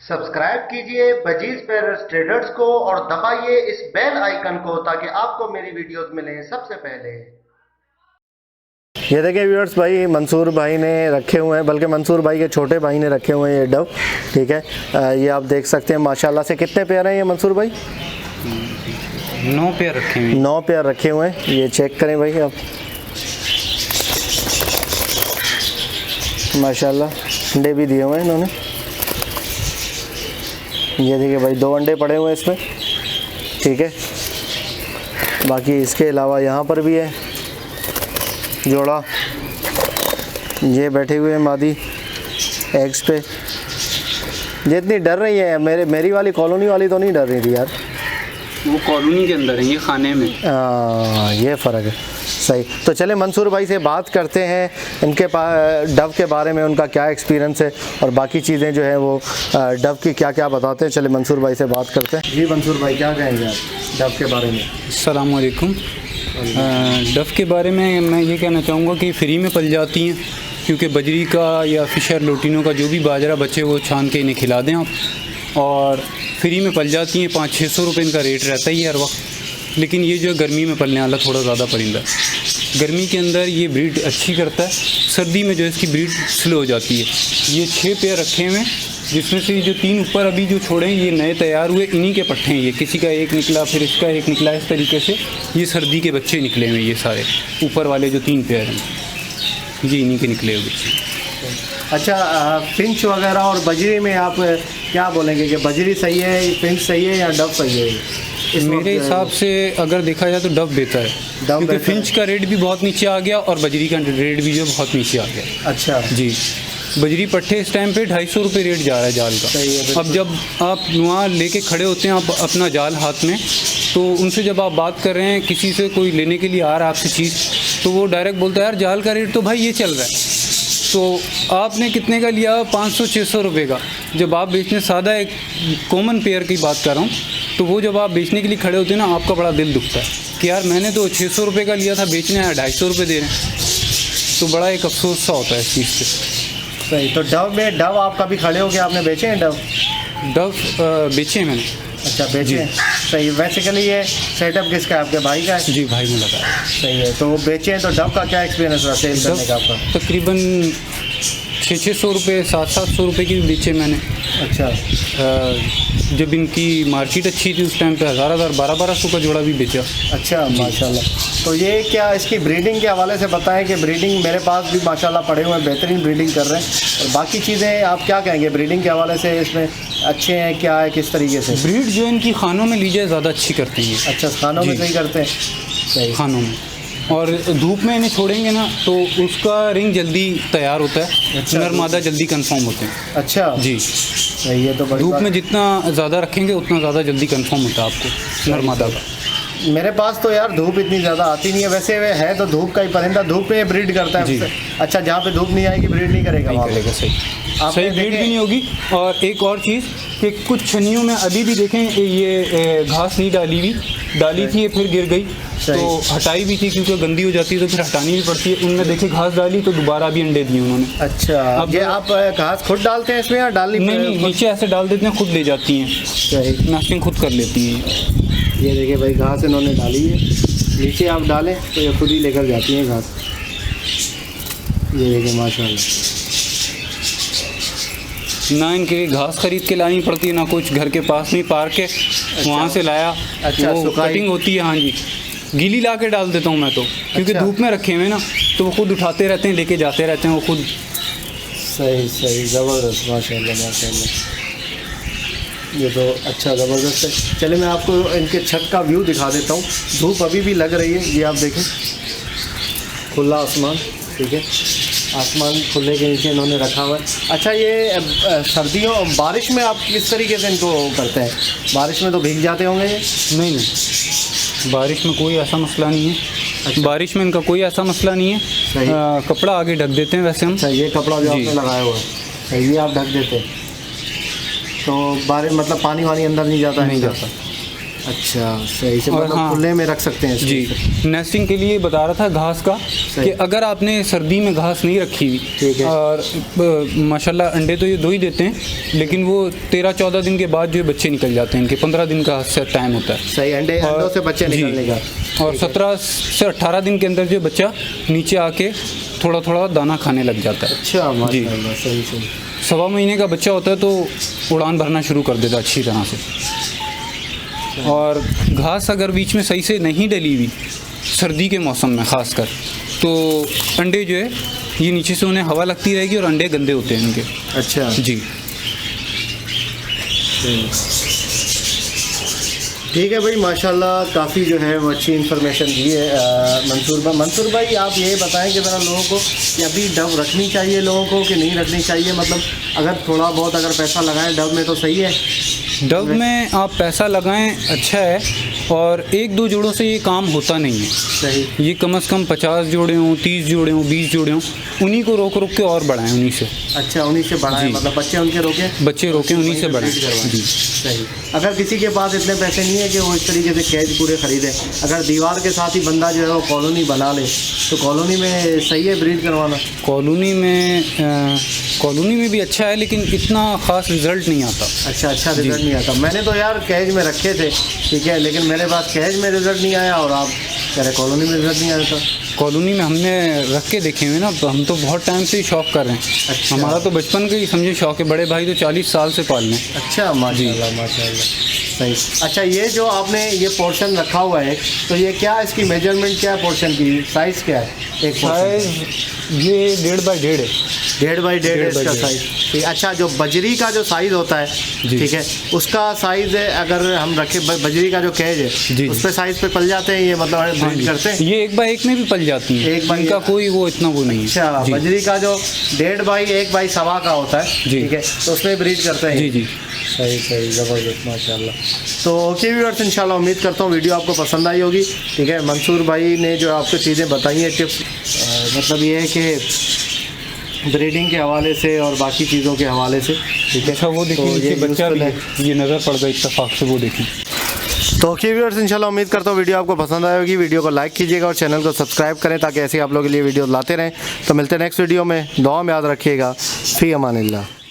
Subscribe कीजिए budgies parrots traders को और दबाइए इस बेल आइकन को ताकि आपको मेरी वीडियोस मिलें सबसे पहले। ये देखिए व्यूअर्स, भाई मंसूर भाई ने रखे हुए हैं, बल्कि मंसूर भाई के छोटे भाई ने रखे हुए हैं ये डव। ठीक है, ये आप देख सकते हैं माशाल्लाह से। कितने पेयर हैं ये मंसूर भाई? 9 पेयर रखे हुए हैं। 9 पेयर रखे हुए हैं। ये चेक करें भाई आप, माशाल्लाह अंडे भी दिए हुए हैं इन्होंने। ये देखिए भाई 2 अंडे पड़े हुए हैं इसमें। ठीक है, बाकी इसके अलावा यहाँ पर भी है जोड़ा। ये बैठे हुए हैं मादी एग्स पे। ये इतनी डर रही है, मेरी वाली कॉलोनी वाली तो नहीं डर रही थी यार। वो कॉलोनी के अंदर है, ये खाने में। ये फ़र्क है। सही, तो चले मंसूर भाई से बात करते हैं इनके डव के बारे में, उनका क्या एक्सपीरियंस है और बाकी चीज़ें जो है वो डव की क्या क्या बताते हैं। चले मंसूर भाई से बात करते हैं। जी मंसूर भाई, क्या कहेंगे आप डव के बारे में? अस्सलाम वालेकुम। डव के बारे में मैं ये कहना चाहूँगा कि फ्री में पल जाती हैं, क्योंकि बजरी का या फिशर लोटिनों का जो भी बाजरा बचे वो छान के इन्हें खिला दें आप, और फ्री में पल जाती हैं। 500-600 रुपये इनका रेट रहता ही है हर वक्त। लेकिन ये जो है गर्मी में पलने वाला थोड़ा ज़्यादा परिंदा है। गर्मी के अंदर ये ब्रीड अच्छी करता है, सर्दी में जो है इसकी ब्रीड स्लो हो जाती है। ये 6 पेयर रखे हुए हैं, जिसमें से जो 3 ऊपर अभी जो छोड़े हैं ये नए तैयार हुए, इन्हीं के पट्टे हैं। ये किसी का एक निकला, फिर इसका एक निकला, इस तरीके से ये सर्दी के बच्चे निकले हुए। ये सारे ऊपर वाले जो 3 पेयर हैं ये इन्हीं के निकले हुए बच्चे। अच्छा, फिंच वगैरह और बजरी में आप क्या बोलेंगे कि बजरी सही है, फिंच सही है या डव सही है? मेरे हिसाब से अगर देखा जाए तो डव बेहतर है, क्योंकि फिंच का रेट भी बहुत नीचे आ गया और बजरी का रेट भी जो बहुत नीचे आ गया। अच्छा जी, बजरी पट्टे इस टाइम पे 250 रुपये रेट जा रहा है जाल का। अब जब आप वहाँ लेके खड़े होते हैं आप अपना जाल हाथ में, तो उनसे जब आप बात कर रहे हैं, किसी से कोई लेने के लिए आ रहा है आपसे चीज़, तो वो डायरेक्ट बोलता है यार जाल का रेट तो भाई ये चल रहा है, तो आपने कितने का लिया? 500-600 रुपये का। जब आप बेचने, सादा एक कॉमन पेयर की बात कर रहा हूँ, तो वो जब आप बेचने के लिए खड़े होते हैं ना, आपका बड़ा दिल दुखता है कि यार मैंने तो 600 रुपये का लिया था, बेचने आया 250 रुपये दे रहे हैं। तो बड़ा एक अफसोस सा होता है इस चीज़ से। सही, तो डव आप कभी खड़े हो गया, आपने बेचे हैं डव? बेचे हैं मैंने। अच्छा, बेचे हैं। सही, बेसिकली ये सेटअप किसका है, आपके भाई का है? जी, भाई ने लगाया। सही है, तो बेचे हैं। तो डव का क्या एक्सपीरियंस रहा सेल करने का आपका? तकरीबन 600-600 रुपये, 700-700 रुपये की भी बेचे मैंने। अच्छा, जब इनकी मार्केट अच्छी थी उस टाइम पे 1000-1000, 1200 का जोड़ा भी बेचा। अच्छा माशाल्लाह। तो ये क्या इसकी ब्रीडिंग के हवाले से बताएं कि ब्रीडिंग मेरे पास भी माशाल्लाह पड़े हुए हैं, बेहतरीन ब्रीडिंग कर रहे हैं, और बाकी चीज़ें आप क्या कहेंगे ब्रीडिंग के हवाले से? इसमें अच्छे हैं क्या है, किस तरीके से? ब्रीड जो इनकी खानों में ली जाए ज़्यादा अच्छी करते हैं। अच्छा, खानों में सही करते हैं। सही, खानों में, और धूप में इन्हें छोड़ेंगे ना तो उसका रिंग जल्दी तैयार होता है। अच्छा, नर मादा जल्दी कंफर्म होते हैं। अच्छा जी, ये तो धूप में जितना ज़्यादा रखेंगे उतना ज़्यादा जल्दी कंफर्म होता है आपको नर मादा का। मेरे पास तो यार धूप इतनी ज़्यादा आती नहीं है, वैसे वे है तो धूप का ही परिंदा, धूप में ब्रीड करता है। अच्छा, जहाँ पे धूप नहीं आएगी ब्रीड नहीं करेगा, नहीं करेगा। सही ब्रीड भी नहीं होगी। और एक और चीज़ कि कुछ छनियों में अभी भी देखें ये घास नहीं डाली थी, फिर गिर गई तो हटाई भी थी, क्योंकि गंदी हो जाती है तो फिर हटानी भी पड़ती है। उनमें देखे घास डाली तो दोबारा भी अंडे दिए उन्होंने। अच्छा, अब ये आप घास खुद डालते हैं इसमें या डालनी? नहीं, नीचे ऐसे डाल देते हैं, खुद ले जाती हैं। सही, नाश्तिंग खुद कर लेती हैं। ये देखिए भाई, घास इन्होंने डाली है, नीचे आप डालें तो ये खुद ही लेकर जाती हैं घास। ये देखिए माशाल्लाह, ना इनके घास खरीद के लानी पड़ती है, ना कुछ घर के पास में पार्क है। अच्छा, वहाँ से लाया। अच्छा, वो कटिंग होती है। हाँ जी, गीली ला के डाल देता हूँ मैं तो, क्योंकि धूप में रखे हुए ना तो वो खुद उठाते रहते हैं, लेके जाते रहते हैं वो खुद। सही, ज़बरदस्त, माशाल्लाह माशाल्लाह। ये तो अच्छा ज़बरदस्त है। चलिए मैं आपको इनके छत का व्यू दिखा देता हूँ। धूप अभी भी लग रही है, ये आप देखें, खुला आसमान। ठीक है, आसमान खुले के नीचे इन्होंने रखा हुआ है। अच्छा, ये सर्दियों बारिश में आप किस तरीके से इनको करते हैं? बारिश में तो भीग जाते होंगे ये? नहीं, बारिश में कोई ऐसा मसला नहीं है। अच्छा, बारिश में इनका कोई ऐसा मसला नहीं है। कपड़ा आगे ढक देते हैं वैसे हम। अच्छा, ये कपड़ा जो आपने लगाया हुआ है, सही, ये आप ढक देते हैं तो बारिश मतलब पानी वानी अंदर नहीं जाता है? नहीं जाता। अच्छा, सही से और मतलब हाँ, खुले में रख सकते हैं इसको। जी। नेस्टिंग के लिए बता रहा था घास का कि अगर आपने सर्दी में घास नहीं रखी ठीक हुई है। और माशाल्लाह अंडे तो ये 2 ही देते हैं, लेकिन वो 13-14 दिन के बाद जो है बच्चे निकल जाते हैं इनके, 15 दिन का टाइम होता है। सही, अंडों से बच्चे जी, निकलने का। और 17 से 18 दिन के अंदर जो बच्चा नीचे आके थोड़ा थोड़ा दाना खाने लग जाता है। अच्छा, माशाल्लाह, सही सही। 1.25 महीने का बच्चा होता है तो उड़ान भरना शुरू कर देता है अच्छी तरह से। और घास अगर बीच में सही से नहीं डली हुई सर्दी के मौसम में ख़ासकर, तो अंडे जो है ये नीचे से उन्हें हवा लगती रहेगी और अंडे गंदे होते हैं इनके। अच्छा जी, ठीक है भाई, माशाल्लाह काफ़ी जो है वो अच्छी इन्फॉर्मेशन दी है मंसूर भाई आप ये बताएं कि ज़रा लोगों को कि अभी डव रखनी चाहिए लोगों को कि नहीं रखनी चाहिए, मतलब अगर थोड़ा बहुत अगर पैसा लगाएं डव में तो सही है। डव में आप पैसा लगाएं अच्छा है, और 1-2 जोड़ों से ये काम होता नहीं है। सही, ये कम से कम 50 जोड़े हों, 30 जोड़े हों, 20 जोड़े हों, उन्हीं को रोक के और बढ़ाएं उन्हीं से। अच्छा, उन्हीं से बढ़ाएं, जी। मतलब बच्चे उनके रोके, बच्चे रोकें उन्हीं से बढ़ाएं। जी, सही। अगर किसी के पास इतने पैसे नहीं है कि वो इस तरीके से कैद पूरे ख़रीदे, अगर दीवार के साथ ही बंदा जो है वो कॉलोनी बना ले तो कॉलोनी में सही है ब्रीड करवाना? कॉलोनी में भी अच्छा है, लेकिन इतना ख़ास रिज़ल्ट नहीं आता। अच्छा रिजल्ट नहीं आता। मैंने तो यार कैज में रखे थे, ठीक है, लेकिन मेरे पास कैज में रिजल्ट नहीं आया और आप कह रहे कॉलोनी में रिजल्ट नहीं आया था। कॉलोनी में हमने रख के देखे हुए ना, हम तो बहुत टाइम से ही शौक कर रहे हैं। अच्छा। हमारा तो बचपन का ही समझे शौक है, बड़े भाई तो 40 साल से पाल रहे हैं। अच्छा, माशाल्लाह माशाल्लाह, सही। अच्छा, ये जो आपने ये पोर्शन रखा हुआ है तो ये क्या इसकी मेजरमेंट क्या है पोर्शन की, साइज़ क्या है? एक साइज ये 1.5 बाई 1.5 है। 1.5 बाई 1.5 है 1.5 बाई इसका 1.5। साइज़, ठीक। अच्छा, जो बजरी का जो साइज़ होता है, जी। ठीक है, उसका साइज़ है अगर हम रखें बजरी का जो कैज है जी। उस पर साइज़ पे पल जाते हैं ये, मतलब ब्रीड करते हैं? ये 1 बाई 1 में भी पल जाती है, एक बाई इनका एक। कोई वो इतना वो नहीं है। अच्छा, जी। बजरी का जो 1.5 बाई 1 बाई 1.25 का होता है, जी। ठीक है, तो उसमें ब्रीड करते हैं। जी जी, सही सही, ज़बरदस्त, माशाल्लाह। तो ओके व्यूअर्स, इंशाल्लाह उम्मीद करता हूँ वीडियो आपको पसंद आई होगी, ठीक है। मंसूर भाई ने जो आपको चीज़ें बताई हैं टिप्स, मतलब ये है कि ब्रीडिंग के हवाले से और बाकी चीज़ों के हवाले से, ठीक है। अच्छा वो देखिए तो नीचे ये बच्चा भी useful है, ये नज़र पड़ गया इत्तेफाक से, वो देखिए। तो ओके व्यूअर्स, इंशाल्लाह उम्मीद करता हूँ वीडियो आपको पसंद आई होगी। वीडियो को लाइक कीजिएगा और चैनल को सब्सक्राइब करें ताकि ऐसे आप लोगों के लिए वीडियो लाते रहें। तो मिलते हैं नेक्स्ट वीडियो में, दुआ में याद रखिएगा। फ़ी अमानिल्लाह।